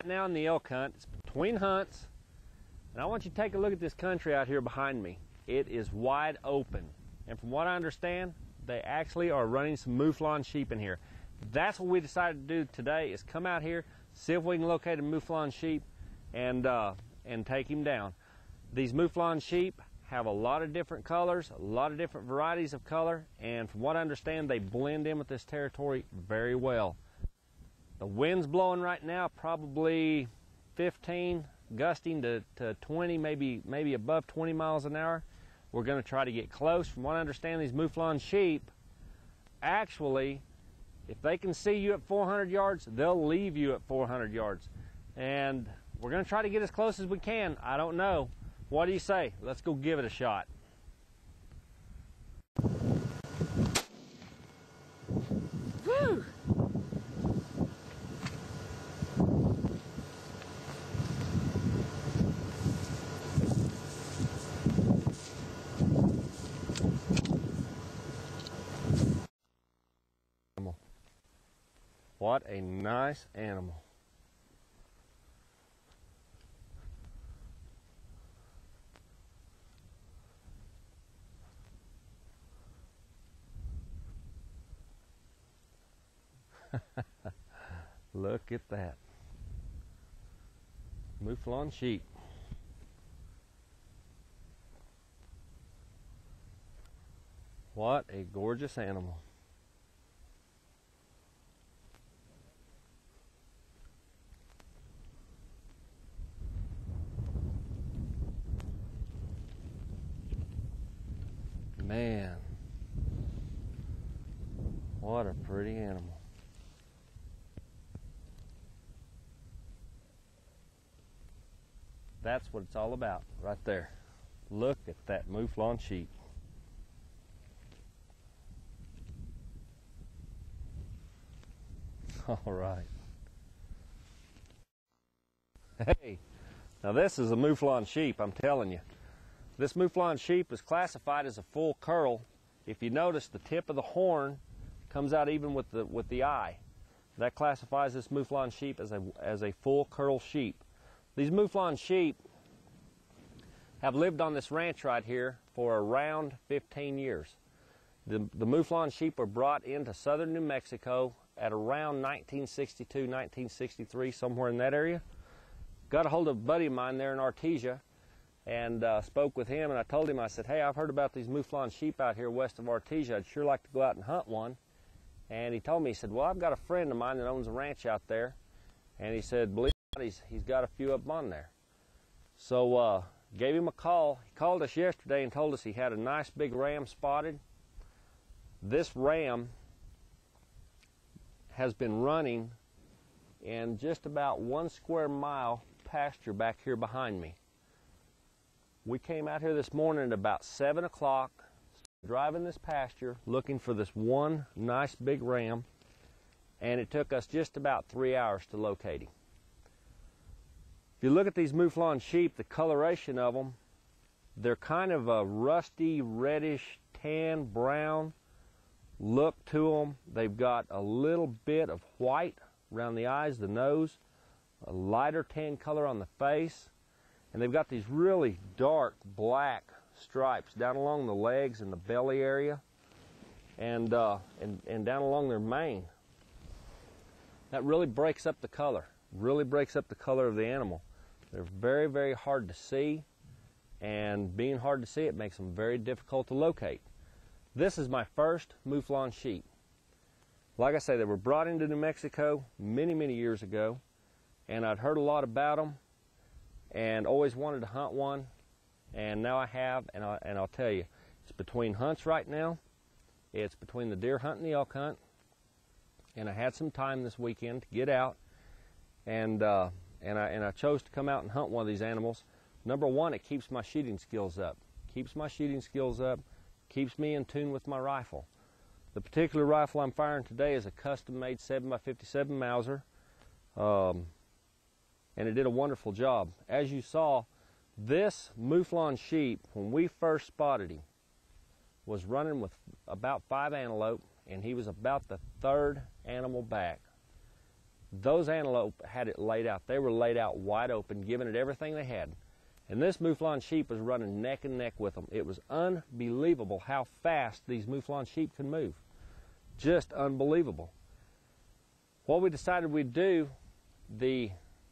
Now in the elk hunt, it's between hunts, and I want you to take a look at this country out here behind me. It is wide open, and from what I understand, they actually are running some Mouflon sheep in here. That's what we decided to do today, is come out here, see if we can locate a Mouflon sheep and take him down. These Mouflon sheep have a lot of different colors, a lot of different varieties of color, and from what I understand, they blend in with this territory very well. The wind's blowing right now, probably 15, gusting to 20, maybe above 20 miles an hour. We're going to try to get close. From what I understand, these Mouflon sheep, actually, if they can see you at 400 yards, they'll leave you at 400 yards. And we're going to try to get as close as we can. I don't know. What do you say? Let's go give it a shot. Woo! What a nice animal. Look at that. Mouflon sheep. What a gorgeous animal. Man, what a pretty animal. That's what it's all about right there. Look at that Mouflon sheep. All right. Hey, now this is a Mouflon sheep, I'm telling you. This Mouflon sheep is classified as a full curl. If you notice, the tip of the horn comes out even with the eye. That classifies this Mouflon sheep as a full curl sheep. These Mouflon sheep have lived on this ranch right here for around 15 years. The Mouflon sheep were brought into southern New Mexico at around 1962, 1963, somewhere in that area. Got a hold of a buddy of mine there in Artesia and spoke with him, and I told him, I said, hey, I've heard about these Mouflon sheep out here west of Artesia. I'd sure like to go out and hunt one. And he told me, he said, well, I've got a friend of mine that owns a ranch out there. And he said, believe it or not, he's got a few up on there. So gave him a call. He called us yesterday and told us he had a nice big ram spotted. This ram has been running in just about 1 square mile pasture back here behind me. We came out here this morning at about 7 o'clock, driving this pasture, looking for this one nice big ram, and it took us just about 3 hours to locate him. If you look at these Mouflon sheep, the coloration of them, they're kind of a rusty, reddish, tan, brown look to them. They've got a little bit of white around the eyes, the nose, a lighter tan color on the face, and they've got these really dark black stripes down along the legs and the belly area, and down along their mane. That really breaks up the color. Really breaks up the color of the animal. They're very, very hard to see, and being hard to see, it makes them very difficult to locate. This is my first Mouflon sheep. Like I say, they were brought into New Mexico many, many years ago, and I'd heard a lot about them and always wanted to hunt one, and now I have, and I'll tell you, it's between hunts right now. It's between the deer hunt and the elk hunt, and I had some time this weekend to get out, and I chose to come out and hunt one of these animals. Number one, it keeps my shooting skills up. Keeps my shooting skills up, keeps me in tune with my rifle. The particular rifle I'm firing today is a custom-made 7x57 Mauser, and it did a wonderful job. As you saw, this Mouflon sheep, when we first spotted him, was running with about 5 antelope, and he was about the 3rd animal back. those antelope had it laid out. They were laid out wide open, giving it everything they had. And this Mouflon sheep was running neck and neck with them. It was unbelievable how fast these Mouflon sheep can move. Just unbelievable. What we decided we'd do, the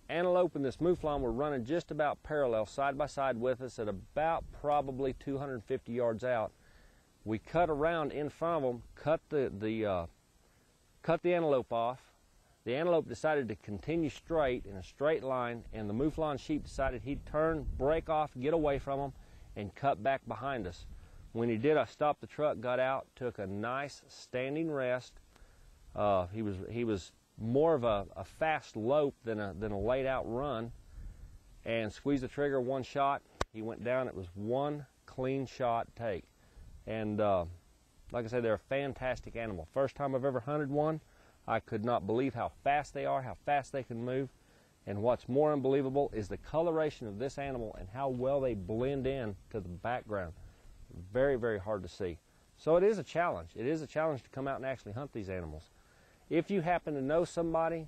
antelope and this Mouflon were running just about parallel, side by side with us at about probably 250 yards out. We cut around in front of them, cut the antelope off. The antelope decided to continue straight in a straight line, and the Mouflon sheep decided he'd turn, break off, get away from them, and cut back behind us. When he did, I stopped the truck, got out, took a nice standing rest. He was more of a fast lope than a laid out run, and squeezed the trigger, one shot. He went down. It was one clean shot take. And like I said, they're a fantastic animal. First time I've ever hunted one. I could not believe how fast they are, how fast they can move. And what's more unbelievable is the coloration of this animal and how well they blend in to the background. Very, very hard to see. So it is a challenge. It is a challenge to come out and actually hunt these animals. If you happen to know somebody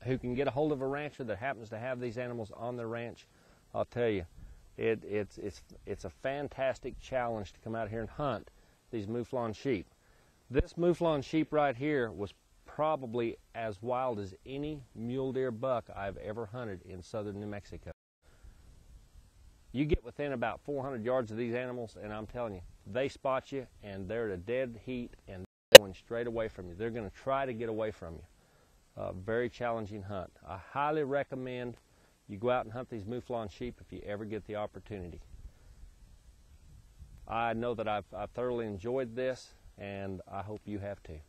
who can get a hold of a rancher that happens to have these animals on their ranch, I'll tell you, it's a fantastic challenge to come out here and hunt these Mouflon sheep. This Mouflon sheep right here was probably as wild as any mule deer buck I've ever hunted in southern New Mexico. You get within about 400 yards of these animals, and I'm telling you, they spot you, and they're at a dead heat, and they're going straight away from you. They're going to try to get away from you. Very challenging hunt. I highly recommend you go out and hunt these Mouflon sheep if you ever get the opportunity. I know that I've thoroughly enjoyed this, and I hope you have too.